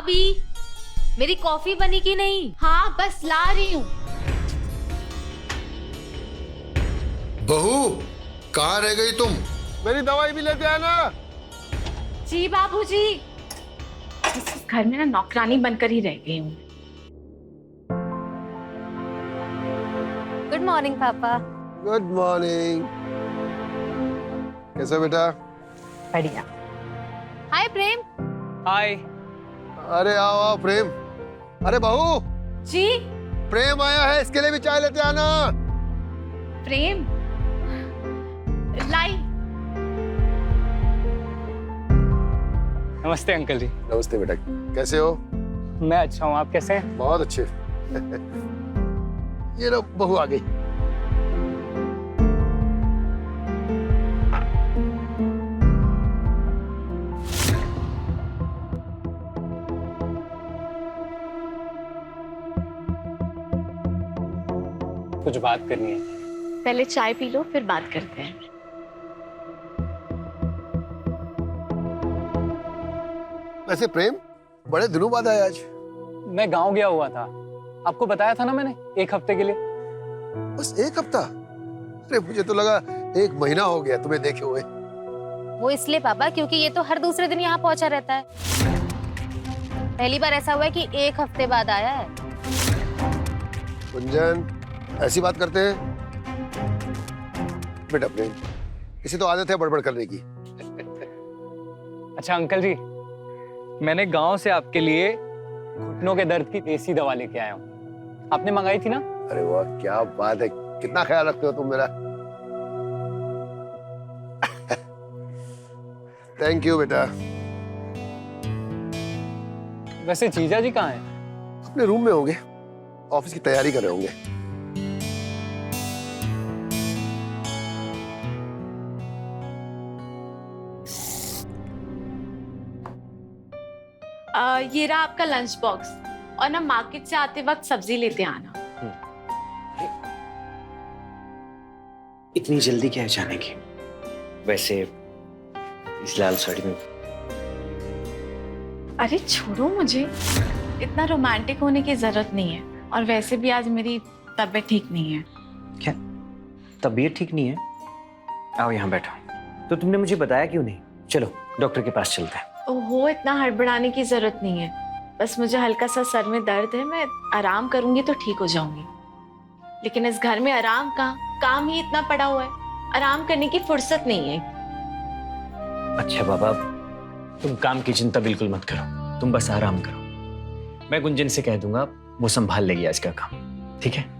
भाभी, मेरी कॉफी बनी कि नहीं? हाँ बस ला रही हूँ। बहू, कहाँ रह गई तुम? मेरी दवाई भी लेते आना। जी बाबूजी। इस घर में ना नौकरानी बनकर ही रह गई हूँ। गुड मॉर्निंग पापा। Good morning. कैसा बेटा? बढ़िया। हाय प्रेम। हाय। अरे आओ आओ प्रेम। अरे बहू, जी प्रेम आया है, इसके लिए भी चाय लेते आना। प्रेम लाई। नमस्ते अंकल जी। नमस्ते बेटा, कैसे हो? मैं अच्छा हूँ, आप कैसे हैं? बहुत अच्छे। ये लो बहू आ गई। कुछ बात करनी है। पहले चाय पी लो फिर बात करते हैं। वैसे प्रेम, बड़े दिनों बाद आया आज। मैं गांव गया हुआ था, आपको बताया था ना मैंने, 1 हफ्ते के लिए। बस 1 हफ्ता? अरे मुझे तो लगा 1 महीना हो गया तुम्हें देखे हुए। वो इसलिए पापा क्योंकि ये तो हर दूसरे दिन यहाँ पहुंचा रहता है। पहली बार ऐसा हुआ है कि 1 हफ्ते बाद आया है। गुंजन, ऐसी बात करते हैं? बेटा प्रेम, इसे तो आदत है बड़बड़ करने की। अच्छा अंकल जी, मैंने गांव से आपके लिए घुटनों के दर्द की देसी दवा लेके आया हूँ। आपने मंगाई थी ना? अरे वाह, क्या बात है, कितना ख्याल रखते हो तुम मेरा। थैंक यू बेटा। वैसे जीजा जी कहाँ हैं? अपने रूम में होंगे, ऑफिस की तैयारी कर रहे होंगे। ये रहा आपका लंच बॉक्स, और ना मार्केट से आते वक्त सब्जी लेते आना। इतनी जल्दी क्या है जाने की? वैसे इस लाल साड़ी में। अरे छोड़ो मुझे, इतना रोमांटिक होने की जरूरत नहीं है। और वैसे भी आज मेरी तबीयत ठीक नहीं है। क्या तबीयत ठीक नहीं है? आओ यहाँ बैठो। तो तुमने मुझे बताया क्यों नहीं? चलो डॉक्टर के पास चलते हैं। ओहो, इतना हड़बड़ाने की जरूरत नहीं है। बस मुझे हल्का सा सर में दर्द है, मैं आराम करूंगी तो ठीक हो जाऊंगी। लेकिन इस घर में आराम कहाँ, काम ही इतना पड़ा हुआ है, आराम करने की फुर्सत नहीं है। अच्छा बाबा, तुम काम की चिंता बिल्कुल मत करो, तुम बस आराम करो। मैं गुंजन से कह दूंगा, वो संभाल लेगी आज का काम, ठीक है?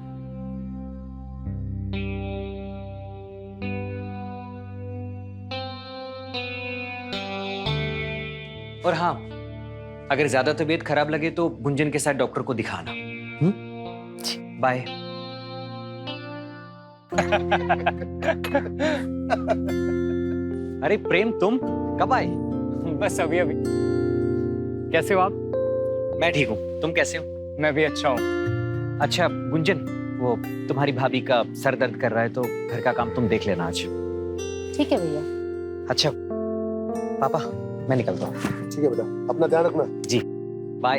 और हाँ, अगर ज्यादा तबीयत खराब लगे तो गुंजन के साथ डॉक्टर को दिखाना। बाय। अरे प्रेम, तुम कब आए? बस अभी अभी। कैसे हो आप? मैं ठीक हूँ, तुम कैसे हो? मैं भी अच्छा हूँ। अच्छा गुंजन, वो तुम्हारी भाभी का सर दर्द कर रहा है तो घर का काम तुम देख लेना आज। ठीक है भैया। अच्छा पापा, मैं निकलता हूँ। ठीक है बेटा, अपना ध्यान रखना। जी, बाय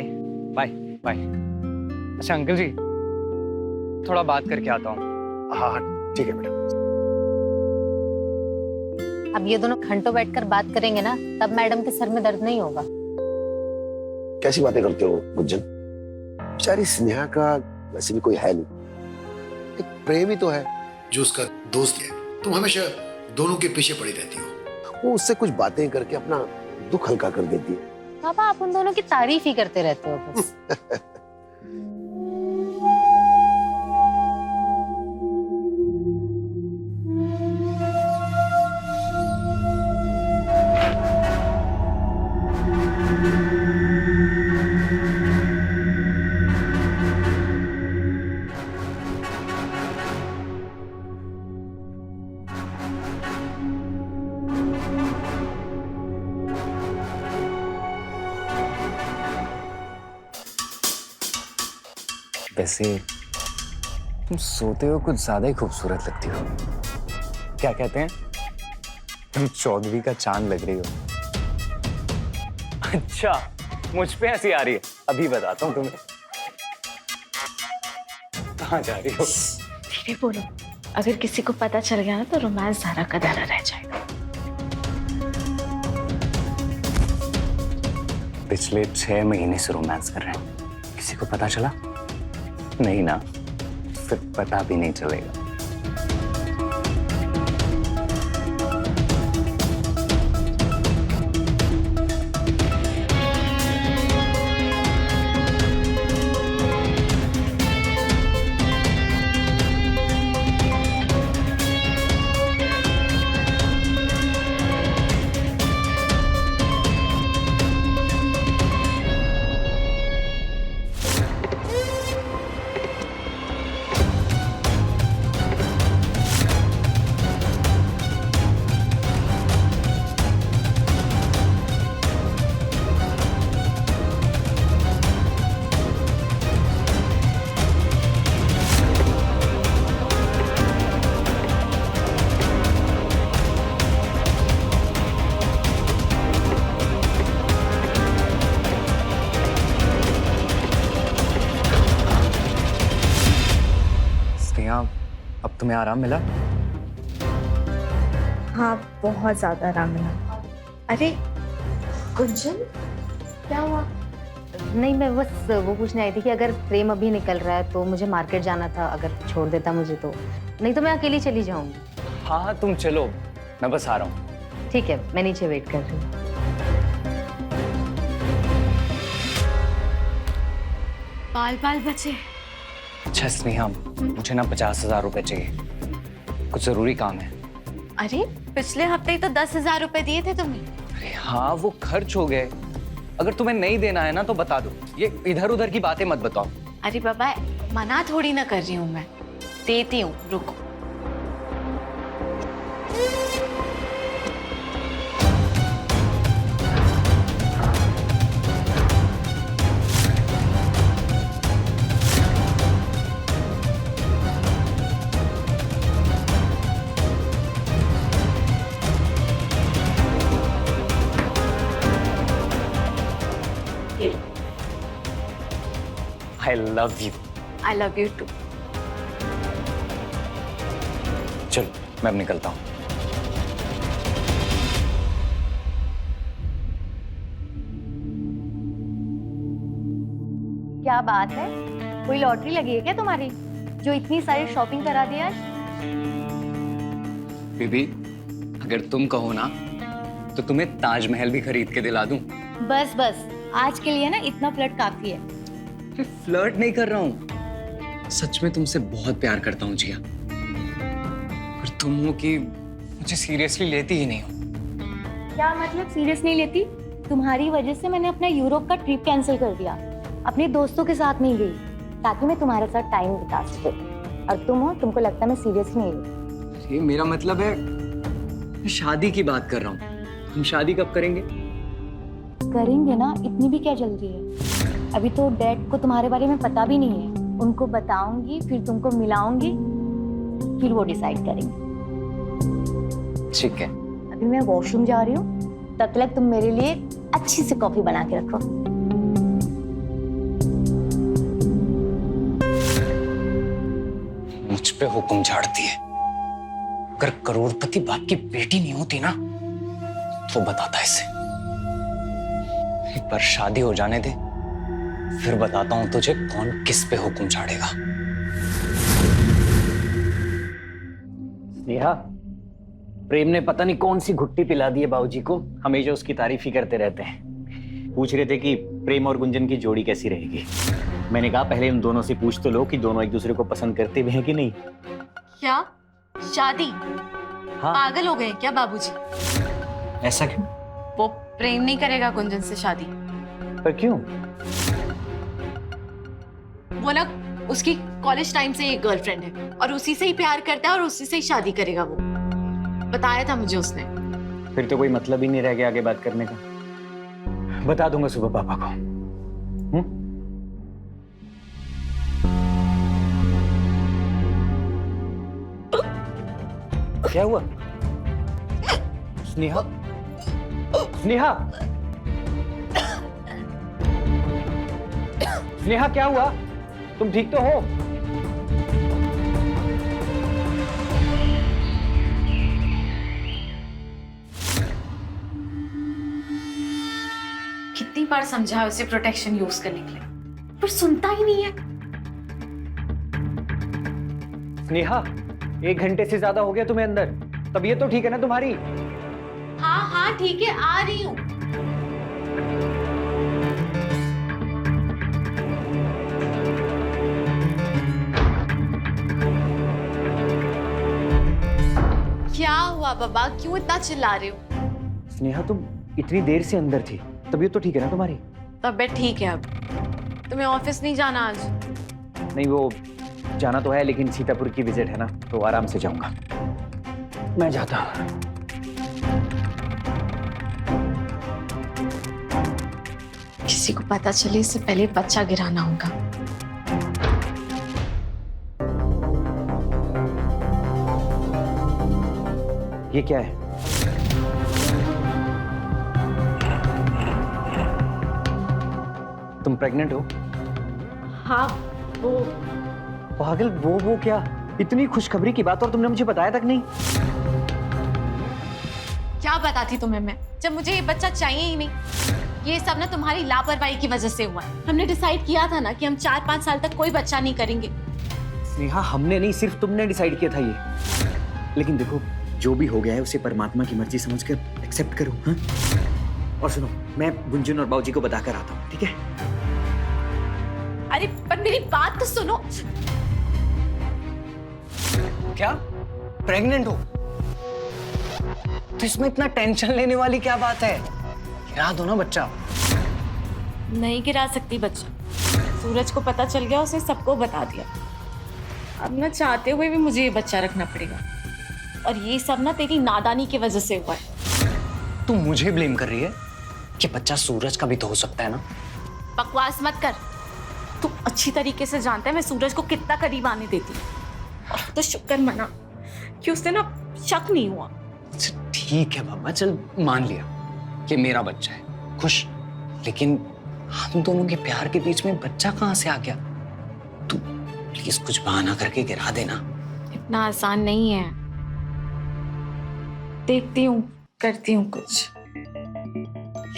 बाय। बाय। अच्छा अंकल जी, थोड़ा बात करके आता हूँ। हाँ हाँ ठीक है बेटा। अब ये दोनों घंटों बैठकर बात करेंगे ना, तब मैडम के सर में दर्द नहीं होगा। कैसी बातें करते हो गुंजन? बेचारी स्नेहा का वैसे भी कोई है नहीं, एक प्रेम ही तो है जो उसका दोस्त है। तुम हमेशा दोनों के पीछे पड़ी रहती हो। वो उससे कुछ बातें करके अपना दुख हल्का कर देती है। पापा आप उन दोनों की तारीफ ही करते रहते हो बस। वैसे तुम सोते हो कुछ ज्यादा ही खूबसूरत लगती हो। क्या कहते हैं? तुम चौदहवीं का चांद लग रही हो। अच्छा, मुझ पे हंसी आ रही है, अभी बताता हूँ तुम्हें। कहाँ जा रही हो? धीरे बोलो, अगर किसी को पता चल गया ना तो रोमांस धारा का धारा रह जाएगा। पिछले 6 महीने से रोमांस कर रहे हैं, किसी को पता चला? नहीं ना, फिर पता भी नहीं चलेगा। अब तुम्हें आराम मिला? हाँ, बहुत ज्यादा आराम मिला। अरे गुंजन, क्या हुआ? नहीं, मैं बस वो पूछने आई थी कि अगर प्रेम अभी निकल रहा है तो मुझे मार्केट जाना था, अगर छोड़ देता मुझे तो। नहीं तो मैं अकेली चली जाऊंगी। हाँ तुम चलो, मैं बस आ रहा हूँ। ठीक है, मैं नीचे वेट कर रही हूँ। बाल बचे। अच्छा स्नेहा, मुझे ना 50,000 रुपए चाहिए, कुछ जरूरी काम है। अरे पिछले हफ्ते ही तो 10,000 रुपए दिए थे तुमने। अरे हाँ, वो खर्च हो गए। अगर तुम्हें नहीं देना है ना तो बता दो, ये इधर उधर की बातें मत बताओ। अरे बाबा, मना थोड़ी ना कर रही हूँ मैं, देती हूँ, रुको। I love you. I love you too. चलो मैं अब निकलता हूँ। क्या बात है, कोई लॉटरी लगी है क्या तुम्हारी जो इतनी सारी शॉपिंग करा दी आज? बेबी, अगर तुम कहो ना तो तुम्हें ताजमहल भी खरीद के दिला दूं। बस बस, आज के लिए ना इतना फ्लर्ट काफी है। मैं फ्लर्ट नहीं कर रहा हूँ, सच में तुमसे बहुत प्यार करता हूँ जिया। पर तुम हो कि मुझे सीरियसली लेती ही नहीं हो। क्या मतलब सीरियस नहीं लेती? तुम्हारी वजह से मैंने अपना यूरोप का ट्रिप कैंसिल कर दिया, अपने दोस्तों के साथ नहीं गई ताकि मैं तुम्हारे साथ टाइम बिता सकूं। और तुम हो, तुमको लगता है मैं सीरियस नहीं लेती। ये मेरा मतलब है, मैं शादी की बात कर रहा हूँ। हम शादी कब करेंगे? करेंगे ना, इतनी भी क्या जल्दी है? अभी तो डैड को तुम्हारे बारे में पता भी नहीं है। उनको बताऊंगी, फिर तुमको मिलाऊंगी, फिर वो डिसाइड करेंगे। ठीक है। अभी मैं वॉशरूम जा रही हूँ, तब तक तुम मेरे लिए अच्छी सी कॉफी बना के रखो। मुझ पे हुक्म झाड़ती है। अगर करोड़पति बाप की बेटी नहीं होती ना तो बताता इसे। एक बार शादी हो जाने दे, फिर बताता हूं तुझे कौन किस पे हुक्म झाड़ेगा। नेहा, प्रेम ने पता नहीं कौन सी घुट्टी पिला दी है बाबूजी को, हमेशा उसकी तारीफ ही करते रहते हैं। पूछ रहे थे कि प्रेम और गुंजन की जोड़ी कैसी रहेगी। मैंने कहा पहले उन दोनों से पूछ तो लो कि दोनों एक दूसरे को पसंद करते भी हैं कि नहीं। क्या शादी? हाँ। पागल हो गए क्या बाबूजी? ऐसा क्यों? वो प्रेम नहीं करेगा गुंजन से शादी। पर क्यों? वो ना उसकी कॉलेज टाइम से एक गर्लफ्रेंड है और उसी से ही प्यार करता है और उसी से ही शादी करेगा। वो बताया था मुझे उसने। फिर तो कोई मतलब ही नहीं रह गया आगे बात करने का। बता दूंगा सुबह पापा को। क्या हुआ? स्नेहा, स्नेहा, स्नेहा क्या हुआ? तुम ठीक तो हो? कितनी बार समझाया उसे प्रोटेक्शन यूज करने के लिए, पर सुनता ही नहीं है। स्नेहा, 1 घंटे से ज्यादा हो गया तुम्हें अंदर। तबीयत तो ठीक है ना तुम्हारी? हाँ हाँ ठीक है, आ रही हूँ। क्या हुआ बाबा, क्यों इतना चिल्ला रहे हो? स्नेहा, तुम इतनी देर से अंदर थी, तबीयत तो ठीक है ना तुम्हारी? तबीयत ठीक है। अब तुम्हें ऑफिस नहीं जाना आज? नहीं, वो जाना तो है, लेकिन सीतापुर की विजिट है ना, तो आराम से जाऊंगा। मैं जाता हूँ। किसी को पता चले इससे पहले बच्चा गिराना होगा। ये क्या है? तुम प्रेग्नेंट हो? हाँ वो पागल, वो क्या? इतनी खुशखबरी की बात और तुमने मुझे बताया तक नहीं। क्या बताती तुम्हें मैं, जब मुझे ये बच्चा चाहिए ही नहीं। ये सब ना तुम्हारी लापरवाही की वजह से हुआ है। हमने डिसाइड किया था ना कि हम 4-5 साल तक कोई बच्चा नहीं करेंगे। स्नेहा, हमने नहीं, सिर्फ तुमने डिसाइड किया था ये। लेकिन देखो, जो भी हो गया है उसे परमात्मा की मर्जी समझकर एक्सेप्ट करो। हाँ? और सुनो, मैं गुंजन और बाबूजी को बताकर आता हूँ, ठीक है? अरे पर मेरी बात तो सुनो। क्या? प्रेग्नेंट हो? तो इसमें इतना टेंशन लेने वाली क्या बात है? गिरा दो ना बच्चा। नहीं गिरा सकती बच्चा। सूरज को पता चल गया, उसने सबको बता दिया। अब ना चाहते हुए भी मुझे ये बच्चा रखना पड़ेगा। और ये सब ना तेरी नादानी की वजह से हुआ है। तू मुझे ब्लेम कर रही है कि बच्चा सूरज का भी तो हो सकता है ना? बकवास मत कर। तू अच्छी तरीके से जानता है मैं सूरज को कितना करीब आने देती हूँ। और तो शुक्र मना कि उससे ना शक नहीं हुआ। अच्छा, ठीक है बाबा, चल मान लिया कि मेरा बच्चा है, खुश। लेकिन हम दोनों के प्यार के बीच में बच्चा कहाँ से आ गया? तू प्लीज कुछ बहाना करके गिरा देना। इतना आसान नहीं है। देखती हूँ, करती हूँ कुछ।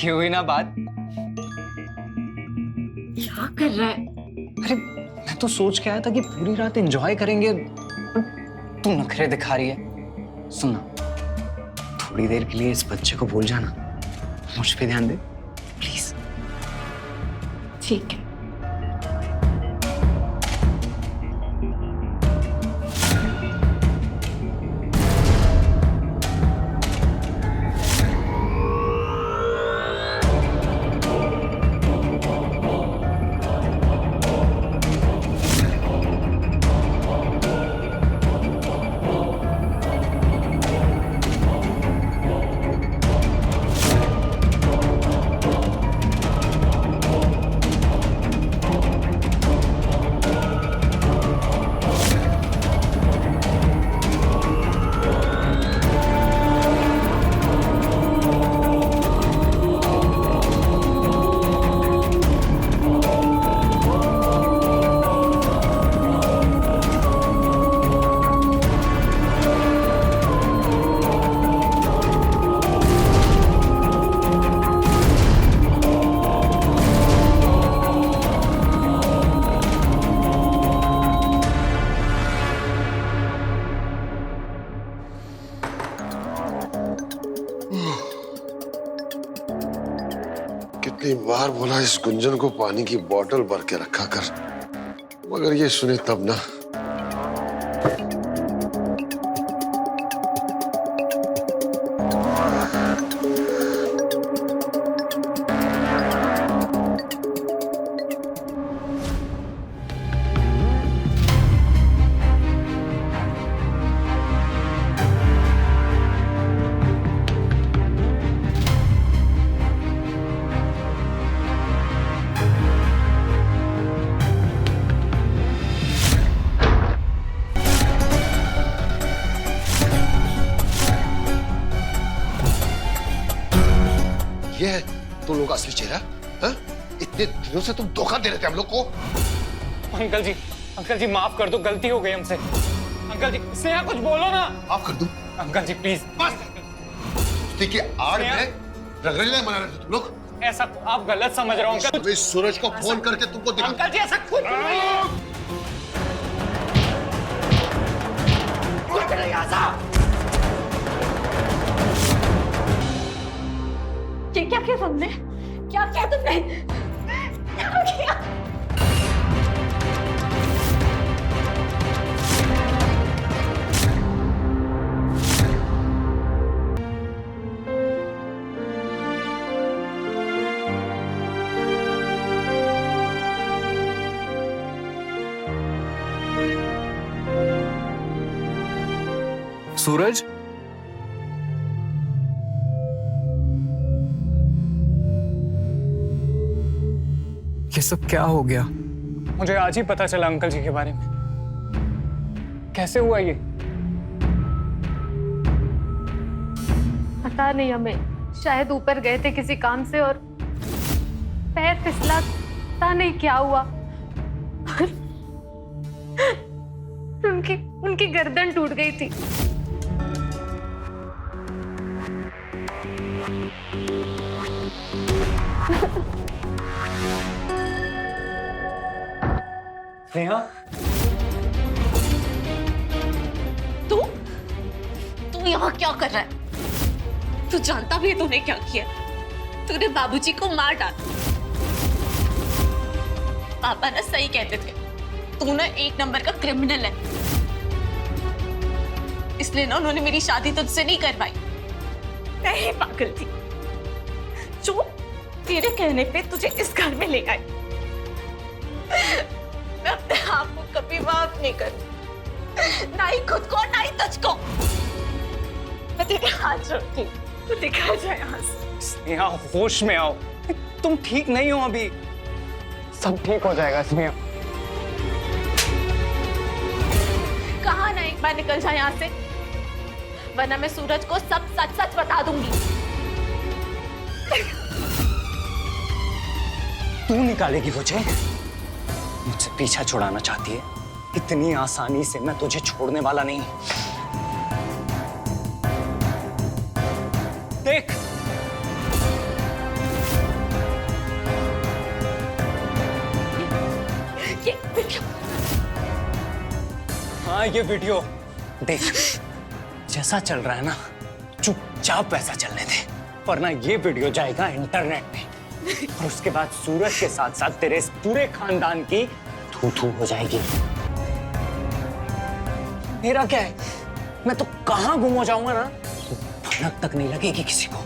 ये हुई ना बात। क्या कर रहा है? अरे मैं तो सोच के आया था कि पूरी रात एंजॉय करेंगे, पर तू नखरे दिखा रही है। सुनना, थोड़ी देर के लिए इस बच्चे को भूल जाना, मुझ पे ध्यान दे प्लीज। ठीक है। कितनी बार बोला इस गुंजन को पानी की बोतल भर के रखा कर, मगर ये सुने तब ना। ये है तुम लोग का असली चेहरा? हाँ? इतने दिनों से तुम धोखा दे रहे थे हम लोग को। अंकल जी माफ कर दो, गलती हो गई हमसे। अंकल जी स्नेहा कुछ बोलो ना। माफ कर दूं? Uncle ji please. बस देखिए, आड़ में रगड़ने मना रहे थे तुम लोग। ऐसा आप गलत समझ रहे हो अंकल। अबे सूरज को फोन करके तुमको दिखा। अंकल जी ऐसा कुछ नहीं है। ये क्या किया तुमने? क्या किया तुमने? क्या किया? सूरज, ये सब क्या हो गया? मुझे आज ही पता चला अंकल जी के बारे में। कैसे हुआ ये? पता नहीं हमें, शायद ऊपर गए थे किसी काम से और पैर फिसला, पता नहीं क्या हुआ। उनकी गर्दन टूट गई थी। स्नेहा, तू यहाँ क्या कर रहा है? तू जानता भी है तूने क्या किया? तूने बाबूजी को मार डाला। पापा ना सही कहते थे, तू ना एक नंबर का क्रिमिनल है। इसलिए ना उन्होंने मेरी शादी तुझसे नहीं करवाई। मैं ही पागल थी जो तेरे कहने पे तुझे इस घर में ले आई। मैं अपने आप को कभी माफ नहीं करूं, ना ही खुद को ना ही तुझको। मैं तेरे हाथ जोड़ती हूँ, तू दिखा जाए यहाँ से। स्नेहा होश में आओ, तुम ठीक नहीं हो अभी। सब ठीक हो जाएगा स्नेहा। कहाँ ना एक बार निकल जाए यहाँ से, वरना मैं सूरज को सब सच सच बता दूंगी। तू निकालेगी मुझे? मुझसे पीछा छुड़ाना चाहती है? इतनी आसानी से मैं तुझे छोड़ने वाला नहीं। देख, ये वीडियो। हाँ ये वीडियो देख। जैसा चल रहा है ना, चुपचाप वैसा चलने दे, वरना ये वीडियो जाएगा इंटरनेट पे और उसके बाद सूरज के साथ साथ तेरे इस पूरे खानदान की थू थू हो जाएगी। मेरा क्या है, मैं तो कहां गुम हो जाऊंगा ना, भनक तक नहीं लगेगी किसी को।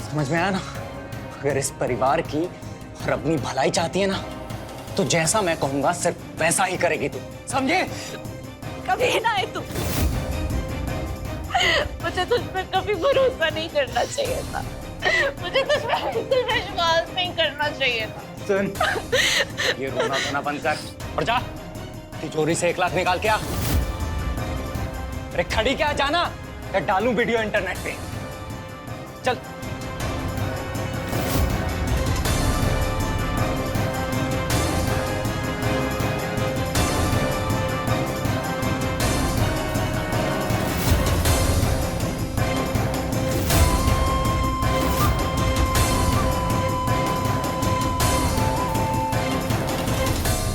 समझ में आया ना? अगर इस परिवार की और अपनी भलाई चाहती है ना, तो जैसा मैं कहूंगा सिर्फ वैसा ही करेगी तू, समझे? कभी ना है तू। मुझे तुझ पर कभी भरोसा नहीं करना चाहिए था। मुझे तुझ पर बिल्कुल विश्वास नहीं करना चाहिए था। सुन, ये रोना धोना बंद कर और जा तिजोरी से 1 लाख निकाल के आ। अरे खड़ी क्या, जाना या डालूं वीडियो इंटरनेट पे? चल।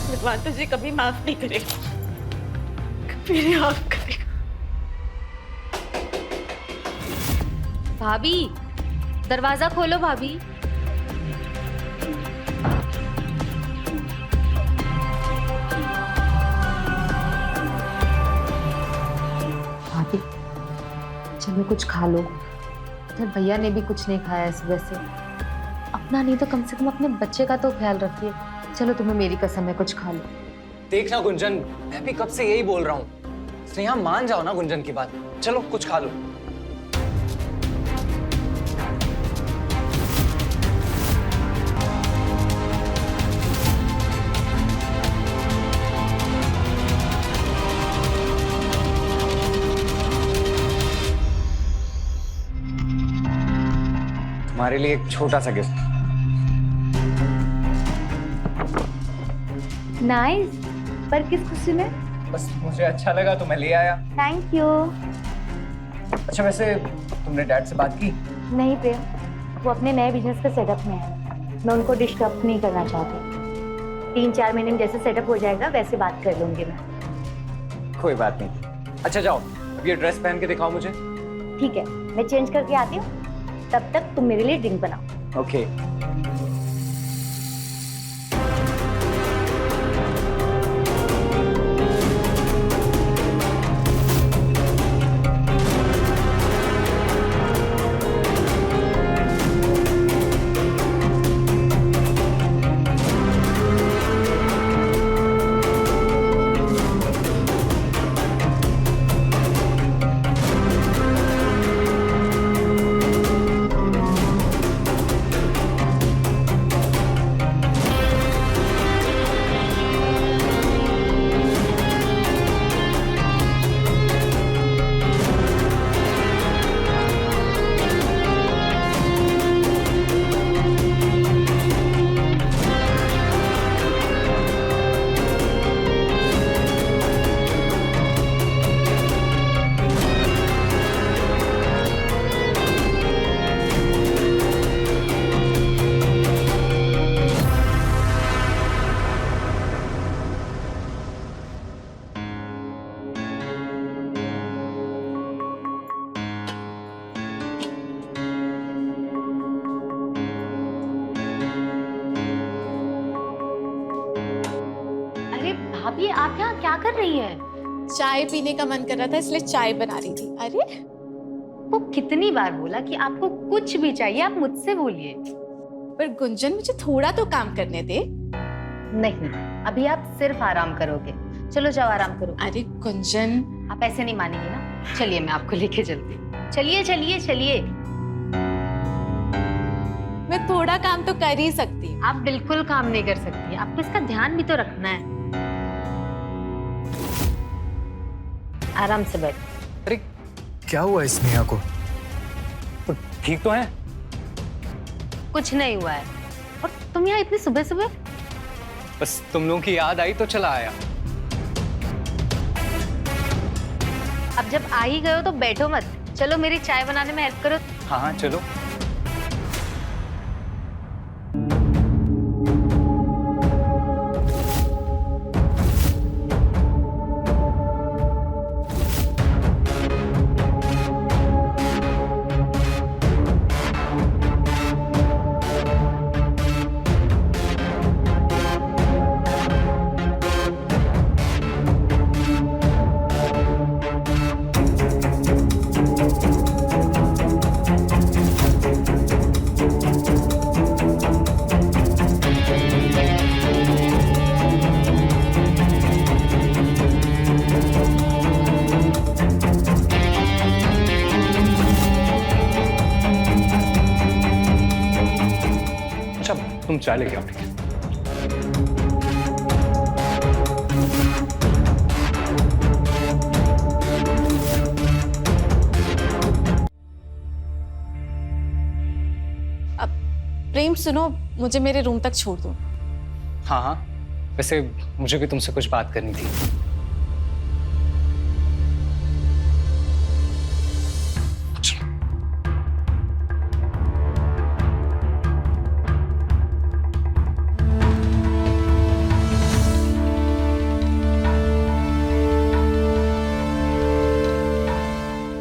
भगवान तुझे कभी माफ नहीं करेगा, कभी नहीं माफ करेगा। भाभी, दरवाजा खोलो भाभी। भाभी चलो कुछ खा लो। इधर भैया ने भी कुछ नहीं खाया इस वजह से। अपना नहीं तो कम से कम अपने बच्चे का तो ख्याल रखिए। चलो तुम्हें मेरी कसम है, कुछ खा लो। देखना गुंजन, मैं भी कब से यही बोल रहा हूँ। स्नेहा मान जाओ ना गुंजन की बात। चलो कुछ खा लो। तुम्हारे लिए एक छोटा सा गिफ्ट। नाइस, पर किस खुशी में? बस मुझे अच्छा लगा तो मैं ले आया। Thank you. अच्छा वैसे तुमने डैड से बात की? नहीं प्रेम, वो अपने नए बिजनेस के सेटअप में है। मैं उनको डिस्टर्ब नहीं करना चाहती। 3-4 महीने में जैसे सेटअप हो जाएगा वैसे बात कर लूंगी मैं। कोई बात नहीं। अच्छा जाओ, अब ये ड्रेस पहन के दिखाओ मुझे। ठीक है, मैं चेंज करके आती हूँ, तब तक तुम मेरे लिए ड्रिंक बनाओ। ओके। भाभी आप यहाँ क्या कर रही हैं? चाय पीने का मन कर रहा था इसलिए चाय बना रही थी। अरे वो कितनी बार बोला कि आपको कुछ भी चाहिए आप मुझसे बोलिए। पर गुंजन मुझे थोड़ा तो काम करने दे। नहीं, अभी आप सिर्फ आराम करोगे। चलो जाओ आराम करो। अरे गुंजन, आप ऐसे नहीं मानेंगे ना। चलिए मैं आपको लेके चलती हूँ। चलिए चलिए चलिए। मैं थोड़ा काम तो कर ही सकती हूँ। आप बिल्कुल काम नहीं कर सकती, आपको इसका ध्यान भी तो रखना है। आराम से बैठ। अरे क्या हुआ इस नेहा को? तो ठीक तो है? कुछ नहीं हुआ है। और तुम यहाँ इतनी सुबह सुबह? बस तुम लोगों की याद आई तो चला आया। अब जब आ ही गए हो तो बैठो मत, चलो मेरी चाय बनाने में हेल्प करो। हाँ हाँ चलो। तुम चाय लेके आओ। ठीक है। अब प्रेम सुनो, मुझे मेरे रूम तक छोड़ दो। हाँ हाँ, वैसे मुझे भी तुमसे कुछ बात करनी थी।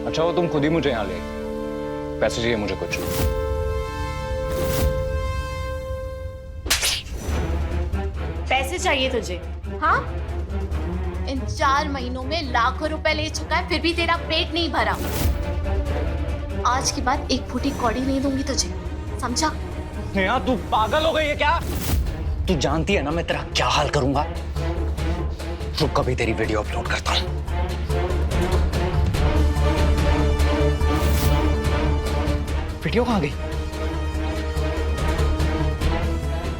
अच्छा वो तुम खुद ही मुझे यहाँ ले, पैसे चाहिए मुझे कुछ। पैसे चाहिए तुझे? हाँ, इन 4 महीनों में लाखों रुपए ले चुका है, फिर भी तेरा पेट नहीं भरा। आज के बाद एक फूटी कौड़ी नहीं दूंगी तुझे, समझा? नेहा तू पागल हो गई है क्या? तू जानती है ना मैं तेरा क्या हाल करूंगा। रुक, कभी तेरी वीडियो अपलोड करता हूँ। वीडियो कहाँ गई?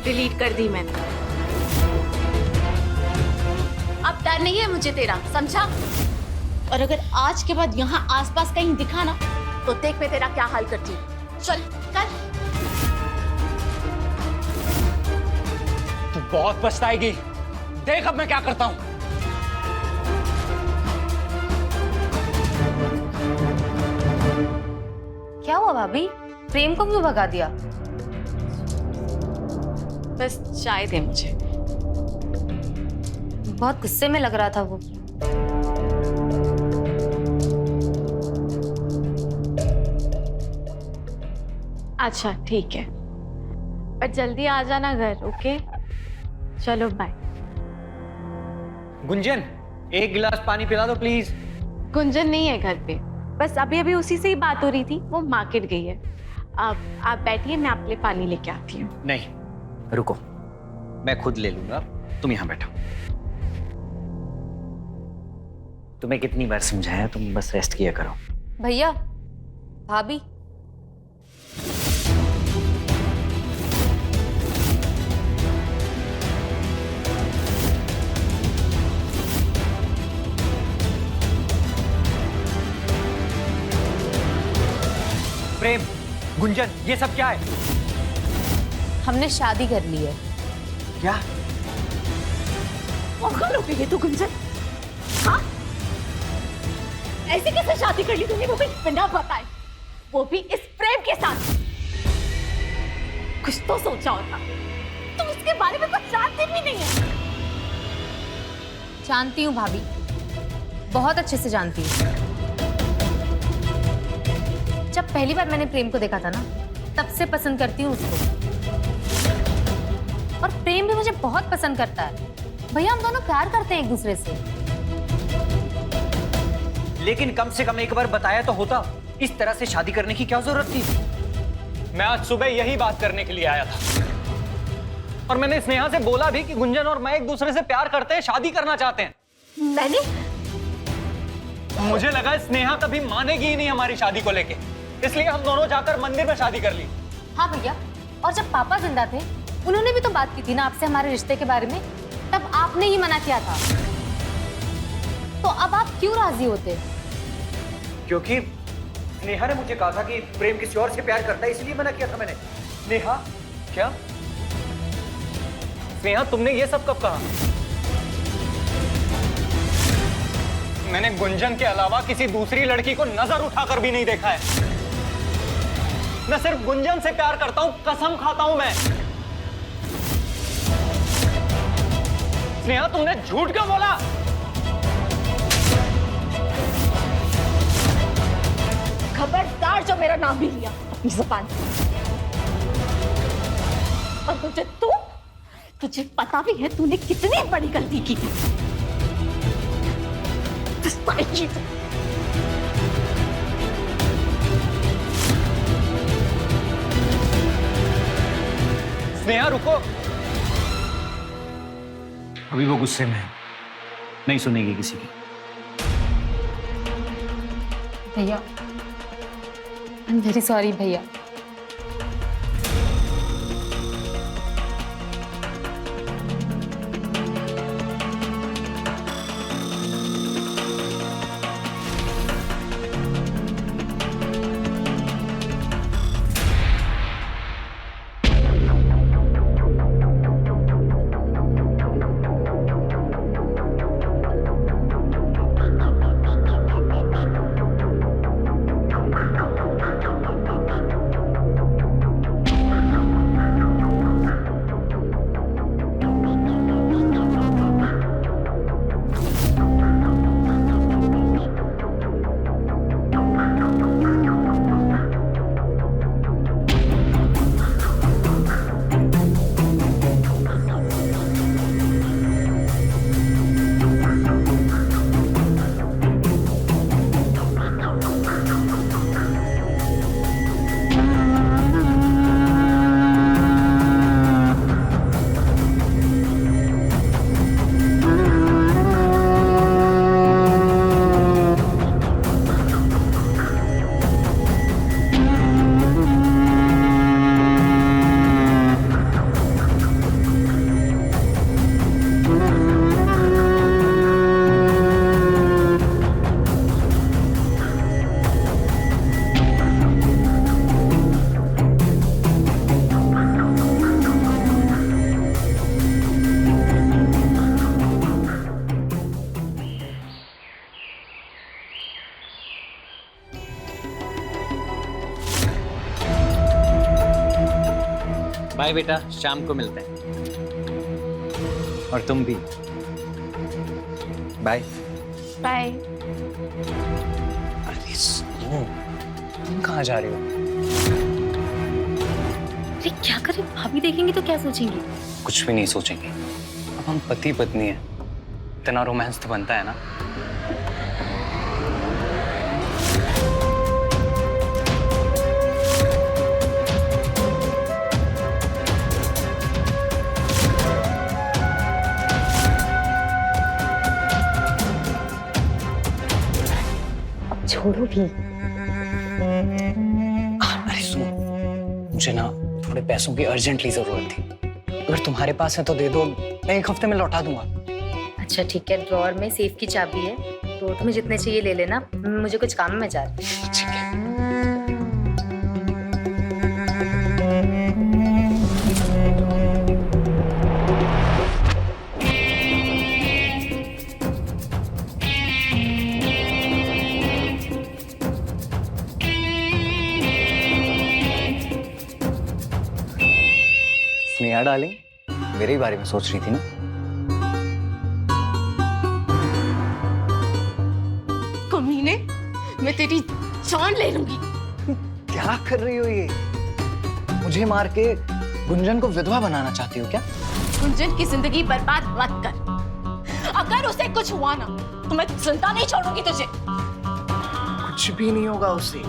डिलीट कर दी मैंने। अब डर नहीं है मुझे तेरा, समझा? और अगर आज के बाद यहाँ आसपास कहीं दिखा ना तो देख मैं तेरा क्या हाल करती हूँ। चल कर। तू बहुत पछताएगी, देख अब मैं क्या करता हूं। क्या हुआ भाभी? प्रेम को क्यों भगा दिया? बस चाय दे मुझे। बहुत गुस्से में लग रहा था वो। अच्छा ठीक है, पर जल्दी आ जाना घर, ओके? चलो बाय। गुंजन, एक गिलास पानी पिला दो प्लीज। गुंजन नहीं है घर पे, बस अभी अभी उसी से ही बात हो रही थी, वो मार्केट गई है। आप बैठिए, मैं आपके लिए पानी लेके आती हूँ। नहीं, रुको, मैं खुद ले लूंगा, तुम यहां बैठो। तुम्हें कितनी बार समझाया, तुम बस रेस्ट किया करो। भैया, भाभी, प्रेम, गुंजन, ये सब क्या है? हमने शादी कर ली है। क्या? पागल हो गई है तू गुंजन? हाँ? ऐसे कैसे शादी कर ली तूने, वो भी बिना बताए, वो भी इस प्रेम के साथ? कुछ तो सोचा होता, तुम उसके बारे में कुछ जानती भी नहीं है। जानती हूँ भाभी, बहुत अच्छे से जानती हूँ। जब पहली बार मैंने प्रेम को देखा था ना, तब से पसंद करती हूँ उसको, और प्रेम भी मुझे बहुत पसंद करता है। भैया, हम दोनों प्यार करते हैं एक दूसरे से। लेकिन कम से कम एक बार बताया तो होता। इस तरह से शादी करने की क्या जरूरत थी? मैं आज सुबह यही बात करने के लिए आया था, और मैंने स्नेहा से बोला भी कि गुंजन और मैं एक दूसरे से प्यार करते हैं, शादी करना चाहते हैं। मैंने? मुझे लगा स्नेहा कभी मानेगी ही नहीं हमारी शादी को लेके, इसलिए हम दोनों जाकर मंदिर में शादी कर ली। हाँ भैया, और जब पापा जिंदा थे, उन्होंने भी तो बात की थी ना आपसे हमारे रिश्ते के बारे में, तब आपने ही मना किया था। तो अब आप क्यों राजी होते? क्योंकि स्नेहा ने मुझे कहा था कि प्रेम किसी और से प्यार करता है, इसलिए मना किया था मैंने। स्नेहा? क्या? स्नेहा, तुमने ये सब कब कहा? मैंने गुंजन के अलावा किसी दूसरी लड़की को नजर उठाकर भी नहीं देखा है। मैं सिर्फ गुंजन से प्यार करता हूं, कसम खाता हूं मैं। स्नेहा, तुमने झूठ क्यों बोला? खबरदार जो मेरा नाम भी लिया अपनी जुबान से। और तुझे पता भी है तूने कितनी बड़ी गलती की है। स्नेहा, रुको। अभी वो गुस्से में है, नहीं सुनेगी किसी की। भैया, आई एम वेरी सॉरी भैया। बाय बेटा, शाम को मिलते हैं। और तुम भी बाय। बाय। अरे सुनो, तुम कहाँ जा रही हो? अरे क्या करें, भाभी देखेंगी तो क्या सोचेंगी? कुछ भी नहीं सोचेंगे। अब हम पति पत्नी हैं, इतना रोमांस तो बनता है ना। अब छोड़ो भी। अरे सुनो, मुझे ना थोड़े पैसों की अर्जेंटली जरूरत थी। अगर तुम्हारे पास है तो दे दो, मैं 1 हफ्ते में लौटा दूंगा। अच्छा ठीक है, ड्रॉअर में सेफ की चाबी है, तो तुम्हें जितने चाहिए ले लेना, मुझे कुछ काम में जा रही हूँ। ठीक है। स्नेहा डार्लिंग, मेरे ही बारे में सोच रही थी ना? कमीने, मैं तेरी जान ले लूंगी। क्या कर रही हो ये? मुझे मार के गुंजन को विधवा बनाना चाहती हो क्या? गुंजन की जिंदगी बर्बाद मत कर। अगर उसे कुछ हुआ ना तो मैं जिंदा नहीं छोड़ूंगी तुझे। कुछ भी नहीं होगा उससे।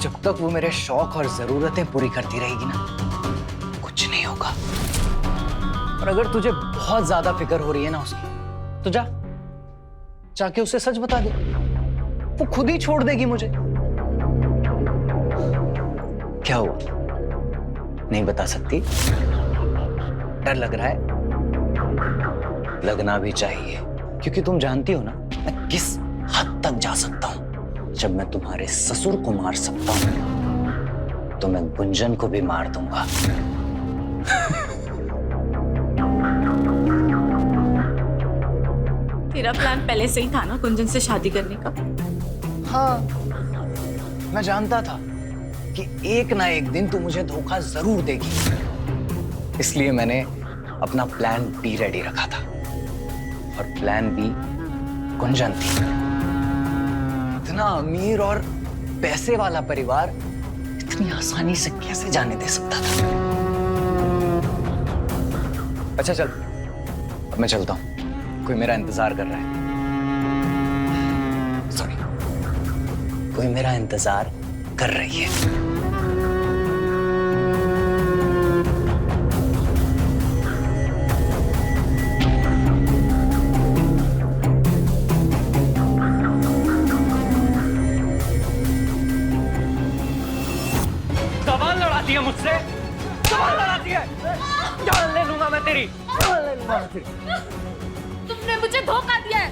जब तक वो मेरे शौक और जरूरतें पूरी करती रहेगी ना, कुछ नहीं होगा। और अगर तुझे बहुत ज्यादा फिक्र हो रही है ना उसकी, तो जाके उसे सच बता दे। वो खुद ही छोड़ देगी मुझे। क्या हुआ? नहीं बता सकती? डर लग रहा है? लगना भी चाहिए, क्योंकि तुम जानती हो ना मैं किस हद तक जा सकता हूं। जब मैं तुम्हारे ससुर को मार सकता हूं, तो मैं गुंजन को भी मार दूंगा। तेरा प्लान पहले से ही था ना गुंजन से शादी करने का? हाँ, मैं जानता था कि एक ना एक दिन तू मुझे धोखा जरूर देगी, इसलिए मैंने अपना प्लान बी रेडी रखा था। और प्लान बी गुंजन थी। इतना अमीर और पैसे वाला परिवार इतनी आसानी से कैसे जाने दे सकता था? अच्छा चल, अब मैं चलता हूं, कोई मेरा इंतजार कर रहा है। सॉरी, कोई मेरा इंतजार कर रही है। सवाल लड़ाती है मुझसे, सवाल लड़ाती है। जान ले लूंगा मैं तेरी, जान ले लूंगा मैं तेरी। तुमने मुझे धोखा दिया है,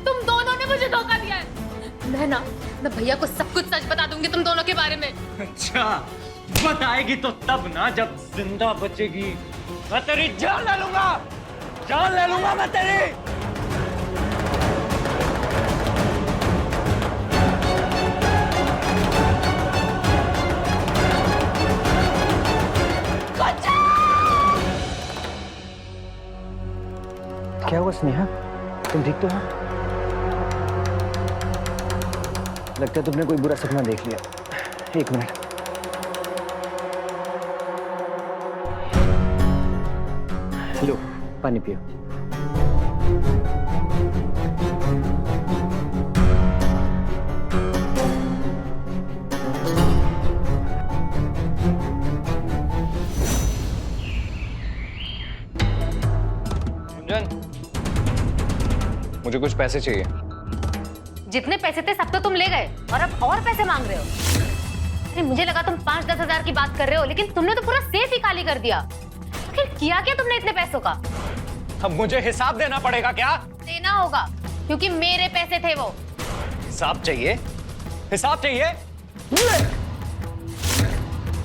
तुम दोनों ने मुझे धोखा दिया है। मैं भैया को सब कुछ सच बता दूंगी तुम दोनों के बारे में। अच्छा, बताएगी तो तब ना जब जिंदा बचेगी। मैं तेरी जान ले लूंगा, जान ले लूंगा मैं तेरी। क्या हुआ स्नेहा, तुम ठीक तो हो? लगता है तुमने कोई बुरा सपना देख लिया। 1 मिनट। लो, पानी पियो। गुंजन, मुझे कुछ पैसे चाहिए। जितने पैसे थे सब तो तुम ले गए, और अब और पैसे मांग रहे हो। अरे मुझे लगा तुम 5-10 हजार की बात कर रहे हो, लेकिन तुमने तो पूरा सेफ ही खाली कर दिया। आखिर किया क्या तुमने इतने पैसों का? अब मुझे हिसाब देना पड़ेगा क्या? देना होगा, क्योंकि मेरे पैसे थे वो। हिसाब चाहिए? हिसाब चाहिए?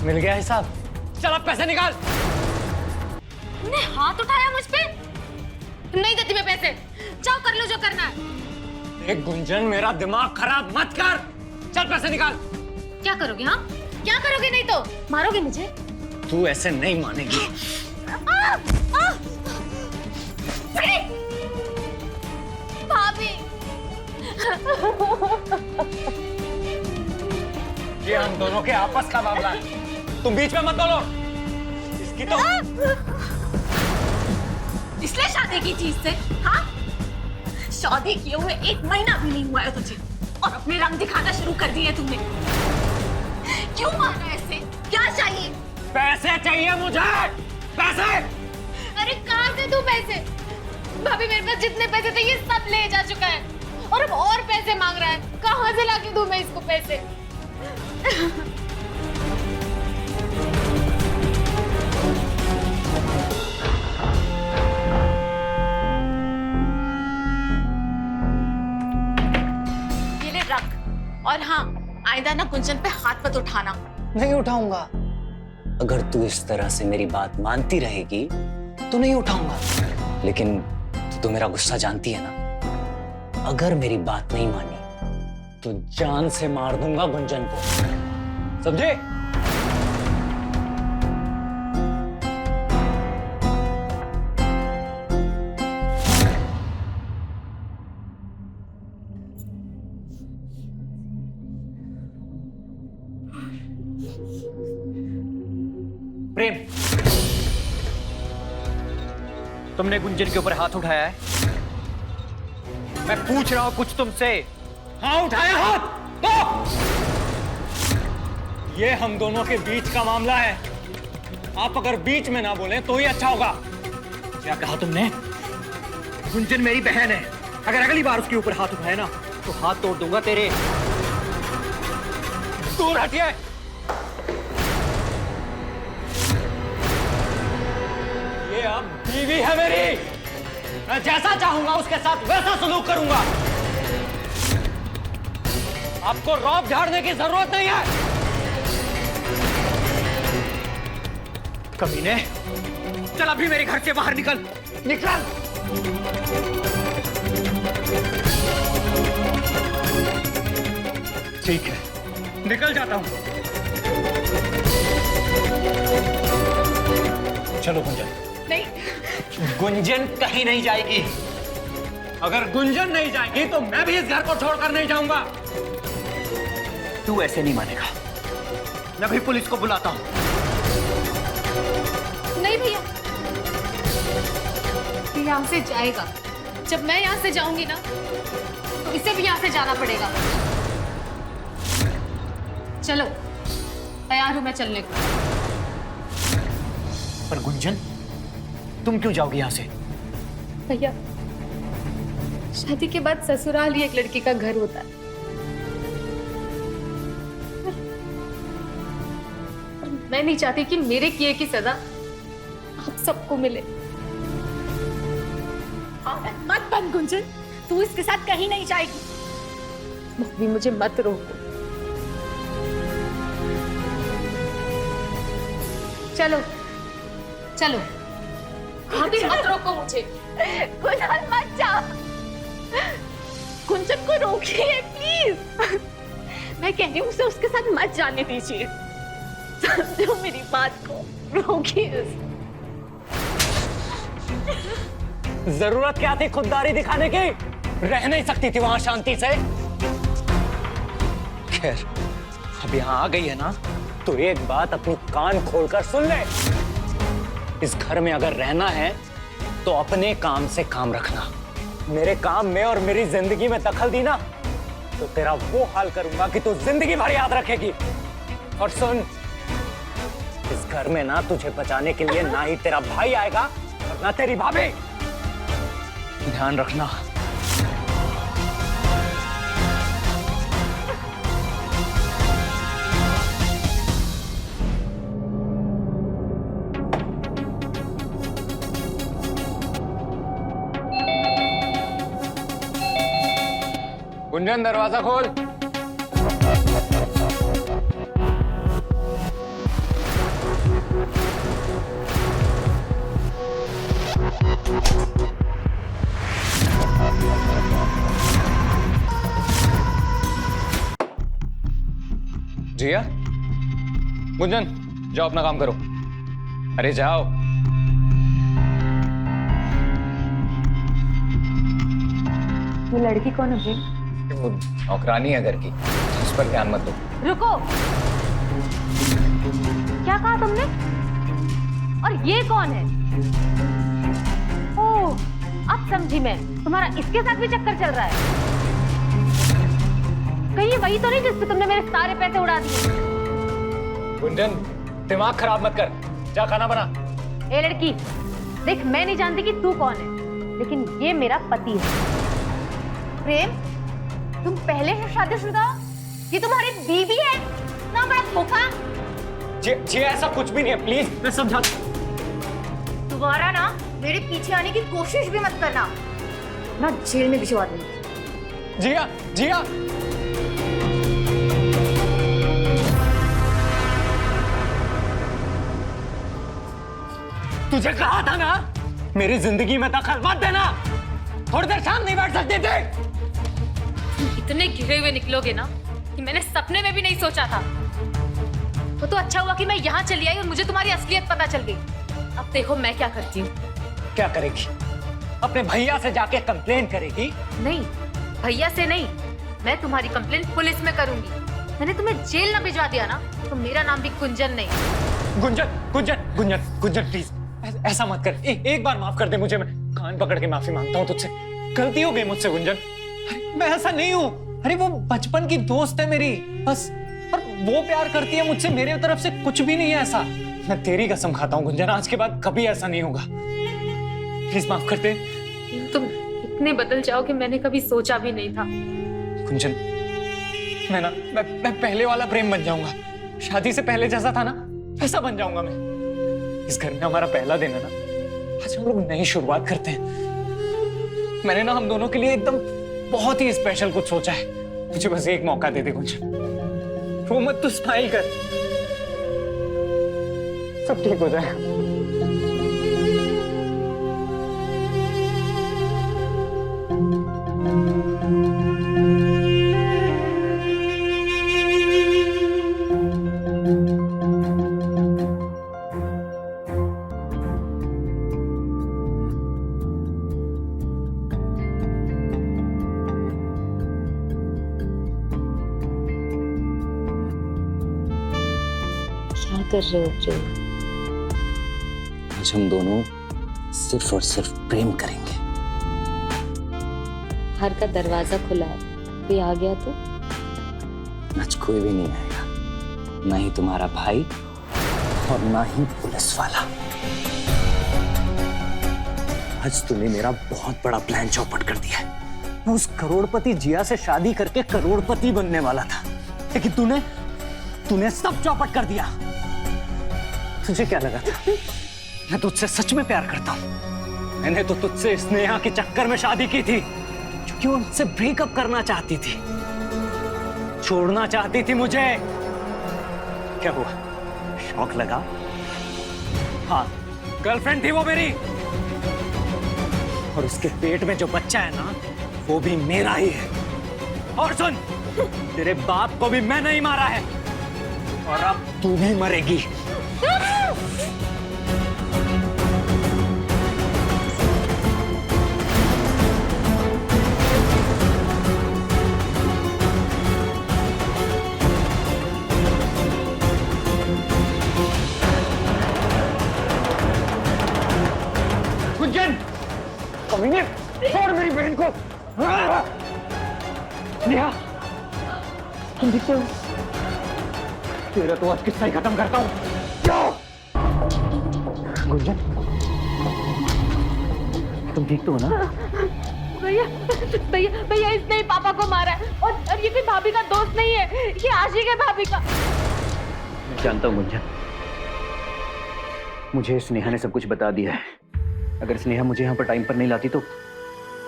मिल गया हिसाब। चल अब पैसे निकाल। तुमने हाथ उठाया मुझ पे? नहीं देती मैं पैसे, जाओ कर लो जो करना है। देख गुंजन, मेरा दिमाग खराब मत कर। चल पैसे निकाल। क्या करोगे? हाँ क्या करोगे? नहीं तो मारोगे मुझे? तू ऐसे नहीं मानेगी। भाभी, ये हम दोनों के आपस का मामला है, तुम बीच में मत बोलो। इसकी तो इसलिए शादी की चीज से, हाँ? शादी किए हुए 1 महीना भी नहीं हुआ है तुझे और अपने रंग दिखाना शुरू कर दिए तुमने। क्यों माना ऐसे? क्या चाहिए? पैसे चाहिए मुझे, पैसे। अरे कहाँ से तू पैसे? भाभी मेरे पास जितने पैसे थे ये सब ले जा चुका है और अब और पैसे मांग रहा है। कहाँ से लाके दूं मैं इसको पैसे? ये ले रख, और हाँ, आइंदा ना गुंजन पे हाथ मत उठाना। नहीं उठाऊंगा। अगर तू इस तरह से मेरी बात मानती रहेगी तो नहीं उठाऊंगा। लेकिन तू तो मेरा गुस्सा जानती है ना। अगर मेरी बात नहीं मानी तो जान से मार दूंगा गुंजन को, समझे? प्रेम, तुमने गुंजन के ऊपर हाथ उठाया है? मैं पूछ रहा हूं कुछ तुमसे। हाँ, उठाया हाथ तो। ये हम दोनों के बीच का मामला है। आप अगर बीच में ना बोले तो ही अच्छा होगा। क्या कहा तुमने? गुंजन मेरी बहन है। अगर अगली बार उसके ऊपर हाथ उठाए ना तो हाथ तोड़ दूंगा तेरे। दूर हटिए। ये अब बीवी है मेरी। मैं जैसा चाहूंगा उसके साथ वैसा सलूक करूंगा। आपको रौब झाड़ने की जरूरत नहीं है। कमीने, चल अभी मेरे घर से बाहर निकल, निकल। ठीक है, निकल जाता हूं। चलो गुंजन। नहीं, गुंजन कहीं नहीं जाएगी। अगर गुंजन नहीं जाएगी तो मैं भी इस घर को छोड़कर नहीं जाऊंगा। तू ऐसे नहीं मानेगा। मैं भी पुलिस को बुलाता हूं। नहीं भैया, ये यहाँ से जाएगा। जब मैं यहाँ से जाऊंगी ना तो इसे भी यहाँ से जाना पड़ेगा। चलो, तैयार हूं मैं चलने को। पर गुंजन, तुम क्यों जाओगी यहाँ से? भैया, शादी के बाद ससुराल ही एक लड़की का घर होता है। मैं नहीं चाहती कि मेरे किए की सजा आप सबको मिले। मत बन गुंजन, तू इसके साथ कहीं नहीं जाएगी। मम्मी, मुझे मत रोको। चलो चलो, अभी मत रोको मुझे। गुंजन मत जा, गुंजन को रोकिए प्लीज। मैं कह रही हूँ उसे उसके साथ मत जाने दीजिए। समझो मेरी बात को, रोकिए। जरूरत क्या थी खुददारी दिखाने की? रह नहीं सकती थी वहां शांति से? खैर, अब यहां आ गई है ना तो एक बात अपनी कान खोलकर सुन ले। इस घर में अगर रहना है तो अपने काम से काम रखना। मेरे काम में और मेरी जिंदगी में दखल दी ना तो तेरा वो हाल करूंगा कि तू जिंदगी भर याद रखेगी। और सुन, इस घर में ना तुझे बचाने के लिए ना ही तेरा भाई आएगा और ना तेरी भाभी। ध्यान रखना। गुंजन, दरवाजा खोल। जिया, गुंजन, जाओ अपना काम करो। अरे जाओ। ये लड़की कौन है प्रेम? वो नौकरानी है घर की, उस पर ध्यान मत दो। रुको, क्या कहा तुमने? और ये कौन है? ओह, अब समझी मैं, तुम्हारा इसके साथ भी चक्कर चल रहा है। कहीं ये वही तो नहीं जिससे तुमने मेरे सारे पैसे उड़ा दिए? गुंजन, दिमाग खराब मत कर, जा खाना बना। ए लड़की, देख मैं नहीं जानती कि तू कौन है, लेकिन ये मेरा पति है। प्रेम, तुम पहले से शादीशुदा हो? ये तुम्हारी बीवी है? ना बड़ा धोखा। जी ऐसा कुछ भी नहीं है, प्लीज मैं समझा। दोबारा ना मेरे पीछे आने की कोशिश भी मत करना, ना जेल में भिजवा दूंगी। जिया, जिया। तुझे कहा था ना, मेरी जिंदगी में दखल मत देना। थोड़ी देर शाम नहीं बैठ सकते थे। इतने घिरे हुए निकलोगे ना कि मैंने सपने में भी नहीं सोचा था। तो अच्छा हुआ कि मैं यहाँ चली आई और मुझे तुम्हारी असलियत पता चल गई। अब देखो मैं क्या करती हूँ। क्या करेगी? अपने भैया से जाके कंप्लेंट करेगी? नहीं, भैया से नहीं, मैं तुम्हारी कंप्लेंट पुलिस में करूंगी। मैंने तुम्हें जेल ना भिजवा दिया ना तो मेरा नाम भी गुंजन नहीं। गुंजन, गुंजन, गुंजन, गुंजन प्लीज ऐसा मत कर। एक बार माफ कर दे मुझे, मैं कान पकड़ के माफी मांगता हूँ तुझसे। गलती हो गई मुझसे गुंजन। अरे मैं ऐसा नहीं हूँ। अरे वो बचपन की दोस्त है मेरी, बस। और वो प्यार करती है मुझसे, मेरे तरफ से कुछ भी नहीं है ऐसा। मैं तेरी कसम खाता हूँ गुंजन, आज के बाद कभी ऐसा नहीं होगा। प्लीज माफ कर दे। तुम इतने बदल जाओगे मैंने कभी सोचा भी नहीं था। गुंजन, मैं पहले वाला प्रेम बन जाऊंगा। शादी से पहले जैसा था ना वैसा बन जाऊंगा मैं। इस घर में हमारा पहला दिन है ना, आज हम लोग नई शुरुआत करते हैं। मैंने ना हम दोनों के लिए एकदम बहुत ही स्पेशल कुछ सोचा है। मुझे बस एक मौका दे दे गुंजन। वो मत, तू स्माइल कर, सब ठीक हो जाएगा। क्या कर रहे हो प्रेम? आज हम दोनों सिर्फ और सिर्फ प्रेम करेंगे। घर का दरवाजा खुला है, कोई आ गया तो? आज कोई भी नहीं आएगा, ना ही तुम्हारा भाई और ना ही पुलिस वाला। आज तूने मेरा बहुत बड़ा प्लान चौपट कर दिया है। मैं उस करोड़पति जिया से शादी करके करोड़पति बनने वाला था, लेकिन तूने सब चौपट कर दिया। तुझे क्या लगा था मैं तुझसे सच में प्यार करता हूं? मैंने तो तुझसे स्नेहा के चक्कर में शादी की थी, क्योंकि वो मुझसे ब्रेकअप करना चाहती थी, छोड़ना चाहती थी मुझे। क्या हुआ, शौक लगा? हाँ, गर्लफ्रेंड थी वो मेरी, और उसके पेट में जो बच्चा है ना वो भी मेरा ही है। और सुन, तेरे बाप को भी मैंने ही मारा है, और अब तू भी मरेगी। गुंजन, कमीने, छोड़ मेरी बहन को। नेहा, तुम दिखते हो? तेरा तो आज किस्सा ही खत्म करता हूँ। गुंजन, तुम ठीक तो हो ना? भैया भैया भैया, इसने ही पापा को मारा है, और ये कोई भाभी का दोस्त नहीं है, ये आशिक है भाभी का। मैं जानता हूँ गुंजन, मुझे स्नेहा ने सब कुछ बता दिया है। अगर स्नेहा मुझे यहाँ पर टाइम पर नहीं लाती तो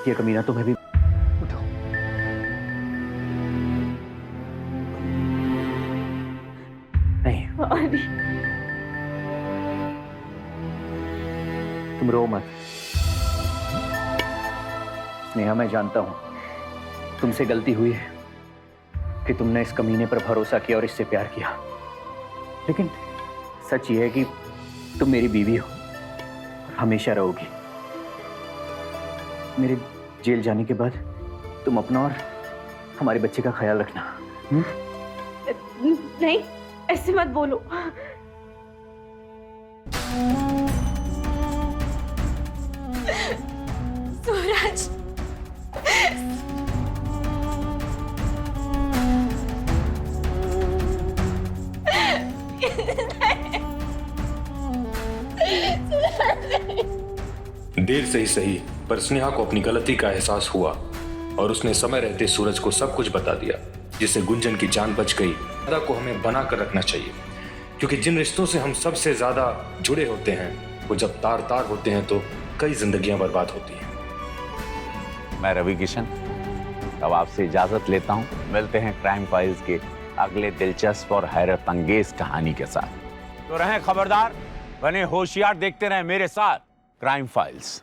ये कमीना तुम्हें भी। उठो। नहीं, तुम रो मत। स्नेहा, मैं जानता हूं तुमसे गलती हुई है कि तुमने इस कमीने पर भरोसा किया और इससे प्यार किया, लेकिन सच ये है कि तुम मेरी बीवी हो, हमेशा रहोगी। मेरे जेल जाने के बाद तुम अपना और हमारे बच्चे का ख्याल रखना। नहीं, ऐसे मत बोलो। सूरज, देर से ही सही, पर स्नेहा को अपनी गलती का एहसास हुआ और उसने समय रहते सूरज को सब कुछ बता दिया, जिससे गुंजन की जान बच गई। दादा को हमें बना कर रखना चाहिए, क्योंकि जिन रिश्तों से हम सबसे ज्यादा जुड़े होते हैं वो जब तार तार होते हैं तो कई जिंदगियां बर्बाद होती हैं। मैं रवि किशन अब आपसे इजाजत लेता हूं। मिलते हैं क्राइम फाइल्स के अगले दिलचस्प और हैरत अंगेज कहानी के साथ। तो रहें खबरदार, बने होशियार, देखते रहें मेरे साथ क्राइम फाइल्स।